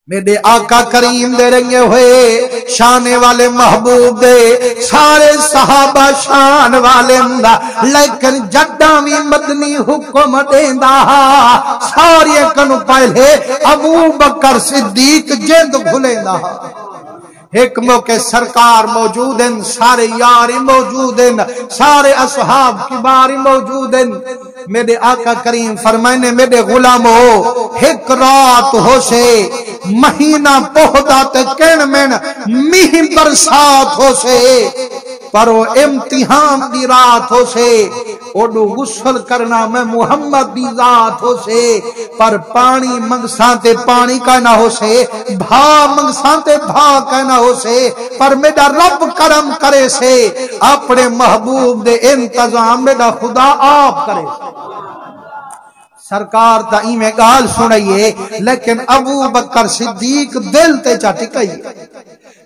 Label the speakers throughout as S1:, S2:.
S1: میرے آقا کریم دے رنگے ہوئے شانے والے محبوب دے سارے صحابہ شان والے مدہ لیکن جدامی مدنی حکم دیندہ ساری کنو پہلے ابو بکر صدیق جند گھلیندہ ایک موقع سرکار موجود ہیں سارے یاری موجود ہیں سارے اصحاب کباری موجود ہیں میرے آقا کریم فرمائنے میرے غلام ہو ایک رات ہو سے مہینہ پہدا تے کین میں میہ برسات ہو سے پر وہ امتحان دی رات ہو سے اوڈو غسل کرنا میں محمد دی ذات ہو سے پر پانی منگسانتے پانی کا نہ ہو سے بھا منگسانتے بھا کا نہ ہو سے پر میرا رب کرم کرے سے اپنے محبوب دے انتظام میرا خدا آپ کرے سرکار تا میں گال سنائیے لیکن ابو بکر صدیق دل تے چاٹی کئی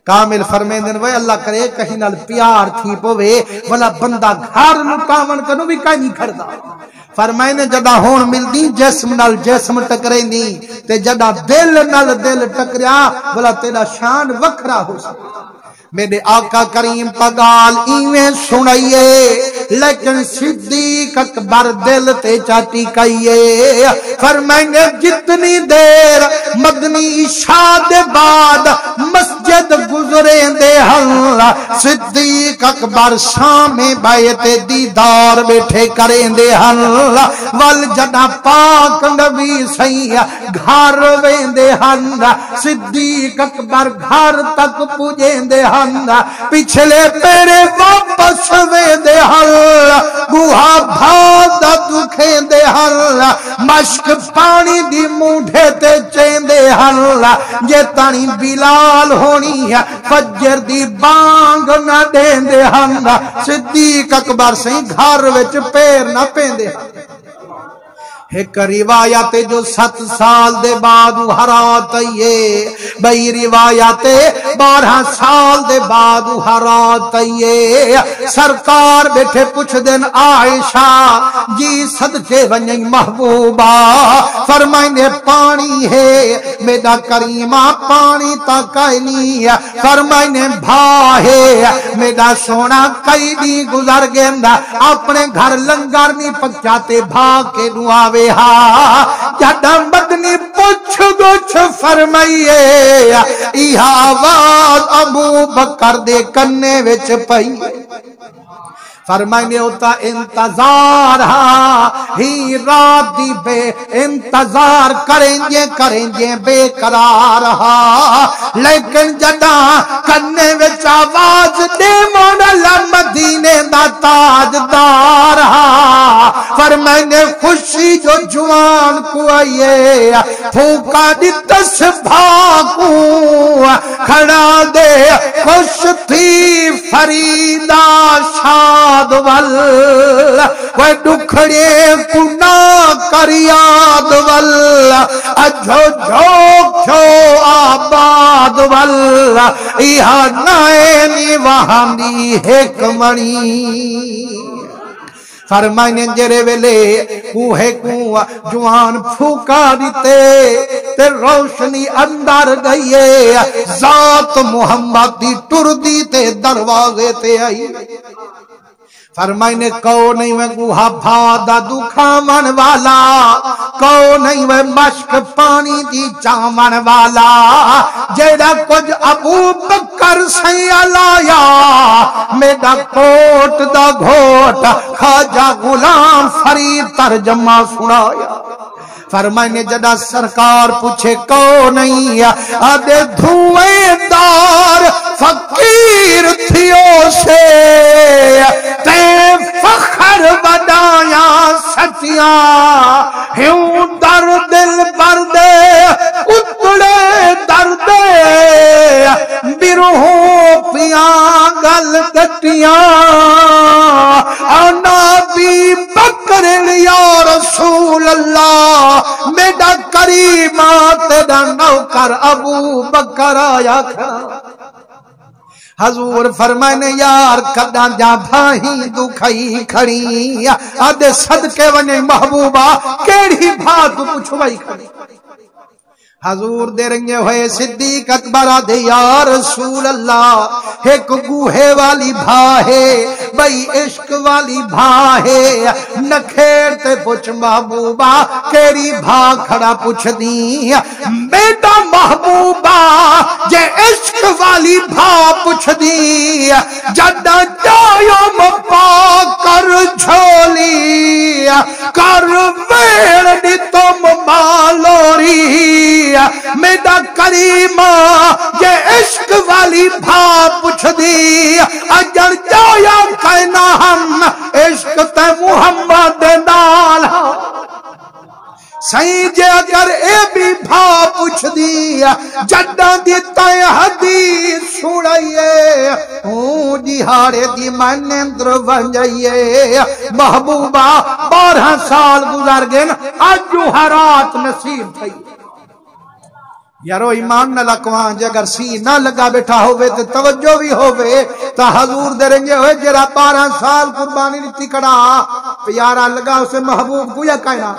S1: کامل فرمیندن وے اللہ کرے کہیں نال پیار تھی پوے والا بندہ گھر نکاون کنو بھی کہیں نہیں کھڑدا فرمائنے جدا ہون ملدی جسم نال جسم ٹکرے نہیں تے جدا دل نال دل ٹکریا والا تیرا شان وکھرا ہو سکتا میرے آقا کریم پگال ایویں سنائیے لیکن صدیق اکبر دل تے چاٹی کئیے فرمائنے جتنی دیر مدنی عشاء دے بعد مسجد گزرے دے ہلا صدیق اکبر شام بیت دیدار بیٹھے کریں دے ہلا وال جدا پاک نبی سیاح گھر وین دے ہلا صدیق اکبر گھر تک پوجیں دے ہلا پچھلے پیرے واپس وے دے حل گوہا بھادا دکھیں دے حل مشک پانی دی موڈھے تے چین دے حل جے تانی بلال ہونی ہے فجر دی بانگ نہ دین دے حل صدیق اکبر سے گھر وچ پیر نہ پین دے حل ایک روایت جو 7 سال دے بعد حرات آئیے بئی روایت 12 سال دے بعد حرات آئیے سرکار بیٹھے پوچھ دن عائشہ جی صدقے ونجن محبوبہ فرمائنے پانی ہے میرا کریمہ پانی تاکائنی فرمائنے بھا ہے میرا سونا کئی دی گزر گیندہ اپنے گھر لنگر نہیں پکچاتے بھا کے دعاوے جڑا مدنی پوچھ گچھ فرمائیے یہ آواز ابو بکر دے کنے وچ پئی فرمائنے ہوتا انتظار ہی رات دی بے انتظار کریں گے بے قرار لیکن جدا کنے وچ آواز دے مولا مدینے دا تاجدار فرمائنے خوشی جو جوان کو آئیے پھوکا دی تصبھا کو کھڑا دے خوش تھی فریدہ شاد وال وہ دکھڑے کنا کریاد وال اجھو جھوک چھو آباد وال ایہا نائنی وہاں حکمنی فرمائنے جرے ویلے کوہے کوہ جوان پھوکا دیتے تے روشنی اندر گئیے ذات محمد دی ٹر دی تے دروازے تے آئی فرمائنے کو نہیں میں گوہا بھادا دکھامن والا کو نہیں میں مشک پانی دی چامن والا جیڑا کچھ ابو بکر سیاں لایا میرا کوٹ دا گھوٹ خواجہ غلام فرید ترجمہ سنایا فرمائنے جدا سرکار پوچھے کو نہیں آدھے دھوئے دار فقیر تھیوں سے تے فخر بدایا ستیاں ہیوں در دل پر دے اتڑے در دے بیروہوں پیاں گل گٹیاں آنا بھی بکر یا رسول اللہ میرا کریمات دا نوکر ابو بکر آیا کھا حضور فرمائنے یار کدا جا بھائی دکھائی کھڑی آدھے صدقے ونے محبوبہ کیڑی بھا تو پوچھوائی کھڑی حضور دے رنگے ہوئے صدیق اکبر آدھے یا رسول اللہ ایک گوہے والی بھا ہے بھئی عشق والی بھا ہے نکھیر تے پوچھ محبوبہ کیری بھا کھڑا پوچھ دی بیٹا محبوبہ جے عشق والی بھا پوچھ دی جدہ جایا مپا کر جھولی کر ویڑ دی تم مالوری میرا کریمہ یہ عشق والی بھا پوچھ دی اجر جایا کہنا ہم عشق تے محمد نال سہی جے اگر اے بھی بھا پوچھ دی جڈاں دی تے حدیث سنائیے ہوں دیہاڑے دی منندر بن جائیے محبوبہ 12 سال گزر گئے اج جوہرات نصیب تھی یارو ایمان نہ لکوان جے اگر سی نہ لگا بیٹھا ہوئے تو توجہ بھی ہوئے تا حضور دے رنگے ہوئے جرا 12 سال قربانی لیتی کڑا پیارا لگا اسے محبوب کو یا کہنا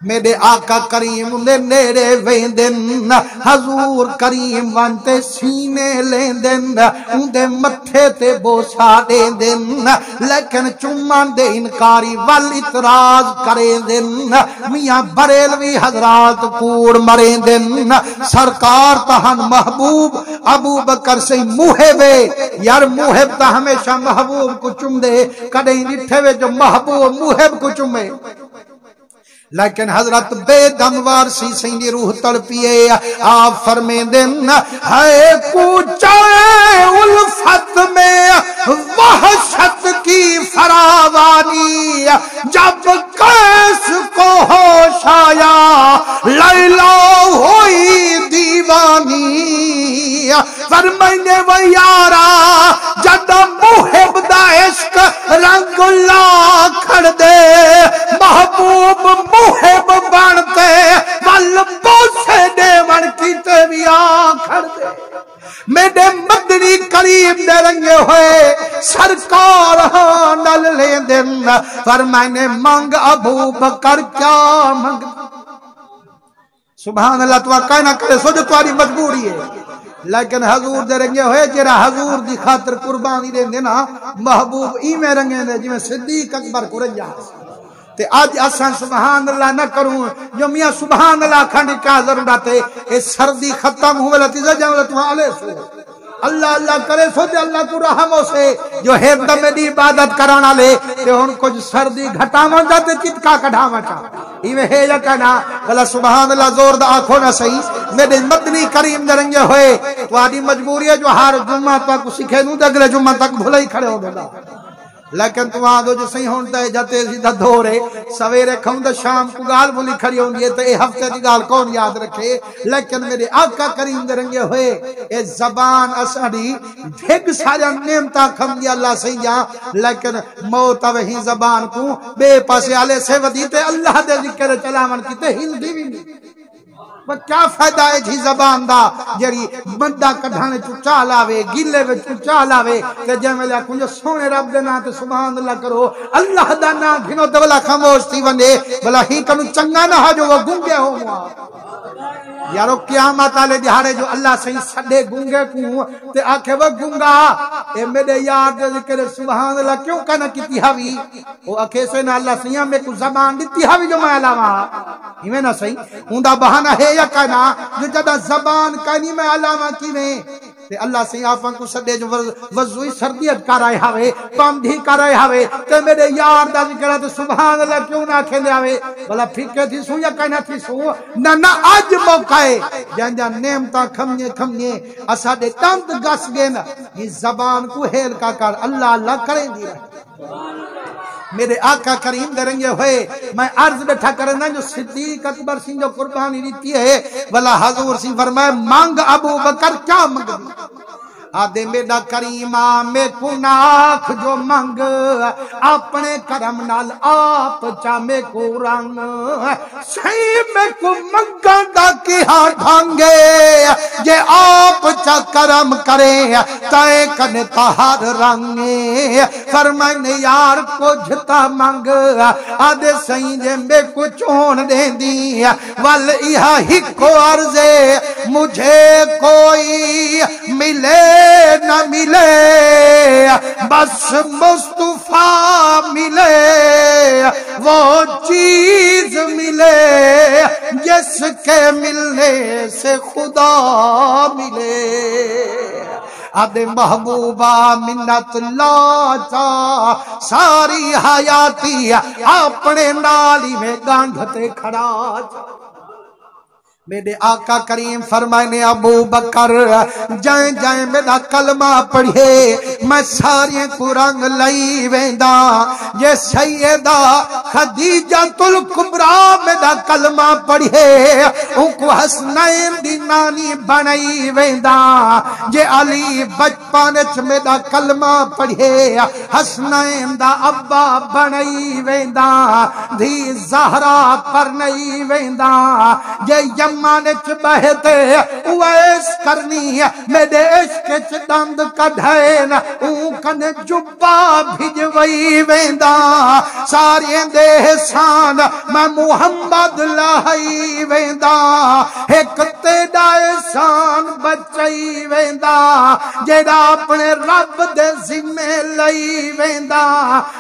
S1: میرے آقا کریم نے نیرے ویندن حضور کریم وانتے سینے لیندن اندے متھے تے بوسا دیندن لیکن چمان دے انکاری والاعتراض کریندن میاں بریلوی حضرات کوڑ مریندن سرکار تہن محبوب ابو بکر سے محبے یار محب تا ہمیشہ محبوب کو چم دے کڑیں ڈٹھے وے جو محبوب محب کو چمے لیکن حضرت بے دموار سی سینی روح تڑپیے آپ فرمیندن ہے کوچائے الفت میں وحشت کی فراوانی جب قیس کو ہوش آیا لیلا ہوئی دیوانی فرمائنے و یارا جد محب دا عشق رنگ لا کھڑ دے محبوب محب بنتے ول بوسے دے ون کیتے بھی آکھڑ دے میرے مدنی کریم دے رنگے ہوئے سرکار ہاں نل لے دن فرمائنے مانگ ابو بکر کیا مانگ سبحان اللہ تو آقا نہ کرے سو جو تمہاری مجبوری ہے لیکن حضور دے رنگے ہوئے جرا حضور دی خاطر قربانی دے دینا محبوب ایمیں رنگے دے جی میں صدیق اکبر کو رنجا تے آج آسان سبحان اللہ نہ کروں جو میاں سبحان اللہ کھنڈی کا ضرورت ہے اے سردی ختم ہوئے لطیزہ جاؤں تمہاں علیہ سو اللہ اللہ کرے سو دے اللہ کو رحموں سے جو ہیدہ میں دی عبادت کرانا لے تے ان کو جو سردی گھٹاواں جاتے چتکا کڑھاواں چاہ ایوے ہے یا کہنا بلا سبحان اللہ زور دا آنکھوں نہ صحیح میرے مدنی کریم درنگے ہوئے تو آدھی مجبوری ہے جو ہر جمعہ تک سکھے نو دگلے جمعہ تک بھلے ہی کھڑے ہو گئے لیکن تو آدھو جو صحیح ہونتا ہے جاتے سیدھا دھورے سویرے کھوں دا شام کو گال بولی کھڑی ہوں گی تو اے ہفتے دی گال کون یاد رکھے لیکن میرے آقا کریم درنگے ہوئے اے زبان اساڑی بھگ سارا نعمتہ کھم دیا اللہ صحیح جا لیکن موت وہی زبان کو بے پاسے آلے سے ودیتے اللہ دے ذکر چلاون کی تے ہندی بھی نہیں کیا فائدہ ہے جی زبان دا جری بندہ کڑھانے چو چالاوے گلے وے چو چالاوے کہ جمع لیا کنجو سونے رب دینا تے سبحان اللہ کرو اللہ دا نا گھنو تے بلا خاموش تھی ونے بلا ہی کنو چنگا نہ ہا جو وہ گنگے ہو موا یارو قیامت آلے دیہارے جو اللہ صحیح سڑے گنگے کو تے آکھے وہ گنگا اے میرے یار دے ذکر سبحان اللہ کیوں کہنا کتی ہوئی وہ آکھے سے نا اللہ صحیح میں کو زبان دیتی ہوئی جو میں علامہ ہمیں نا صحیح ہوندہ بہانہ ہے یا کہنا جو جدہ زبان کہنی میں علامہ کی میں تے اللہ سے آفاں کو سڑے جو وضوئی سردیت کر رہے ہوئے پاندھی کر رہے ہوئے تے میرے یار دا ذکر ہے سبحان اللہ کیوں نہ کھیلے ہوئے بلا پھکے تھی سو یا کہنا تھی سو نہ آج موقع ہے جان جان نعمتاں کھمنے اسا دے تند گس گئے نا یہ زبان کو ہیل کا کر اللہ اللہ کریں دی میرے آقا کریم درنگے ہوئے میں عرض بیٹھا کرنا جو صدیق اکبر سنگھ جو قربانی دیتی ہے بلا حضور سی فرمائے مانگ ابو بکر کیا مانگ دی آدے میرا کریمہ میں کو ناکھ جو منگ اپنے کرم نال آپ چا میں کو رنگ صحیح میں کو منگا دا کی ہاں ڈھانگے یہ آپ چا کرم کرے تائے کنے تہار رنگے فرمائنے یار کو جھتا منگ آدے صحیح جے میں کو چون دیں دی وال ایہا ہی کو عرضے مجھے کوئی ملے نہ ملے بس مصطفیٰ ملے وہ چیز ملے جس کے ملنے سے خدا ملے آدھے محبوبہ منت لاچا ساری حیاتی اپنے نالی میں گانڈھتے کھڑا میرے آقا کریم فرمائنے ابو بکر جائیں جائیں میرا کلمہ پڑھے میں سارے کو رنگ لئی ویندہ یہ سیدہ خدیجۃ الکبریٰ میرا کلمہ پڑھے ان کو حسنین دی نانی بنائی ویندہ یہ علی بچپانچ میرا کلمہ پڑھے حسنین دا ابا بنائی ویندہ دھی زہرا پر نہیں ویندہ یہ مانچ بہتے اویس کرنی میرے عشق چدند کڑھائن اون کن جبا بھجوئی ویندہ ساری دے حسان میں محمد لائی ویندہ ایک تیڑا حسان بچائی ویندہ جیڑا اپنے رب دے ذمہ لئی ویندہ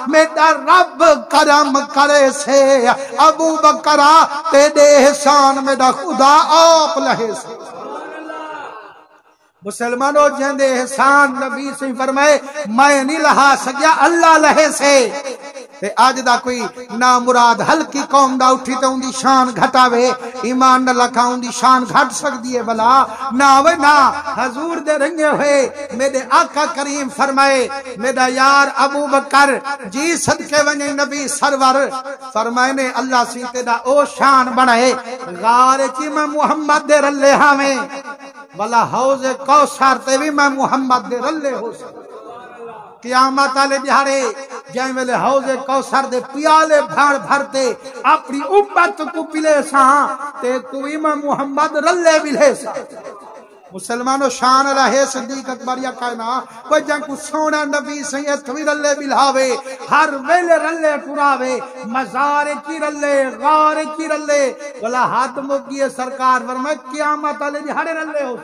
S1: میرا رب کرم کرے سے ابو بکرہ تیڑے حسان میرا خدا آپ لہے سے مسلمانوں جہندے احسان نبی سے فرمائے میں نہیں لہا سکیا اللہ لہے سے تے آج دا کوئی نامراد ہلکی قوم دا اٹھی تے ان دی شان گھٹاوے ایمان نہ لکھا ان دی شان گھٹ سک دیئے بلا نہ وے نہ حضور دے رنگے ہوئے میرے آقا کریم فرمائے میرا یار ابو بکر جی صدقے ونجے نبی سرور فرمائے نے اللہ سیتے دا او شان بنائے غار چی میں محمد دے رلے ہمیں والا حوض کوثر تے بھی میں محمد دے رلے ہو سکتا قیامت آلے دیہارے جائیں ویلے حوض کوثر دے پیالے بھاڑ بھرتے اپنی امت کو پلے ساں تے کوئی میں محمد رلے بلے ساں مسلمانوں شان رہے صدیق اکبر یا کہنا کوئی جن کو سونا نبی سید کوئی رلے بلھاوے ہر ویلے رلے پراوے مزار کی رلے غار کی رلے ولا ہاتھ مکیے سرکار فرمائے قیامت علی ہڑے رلے ہو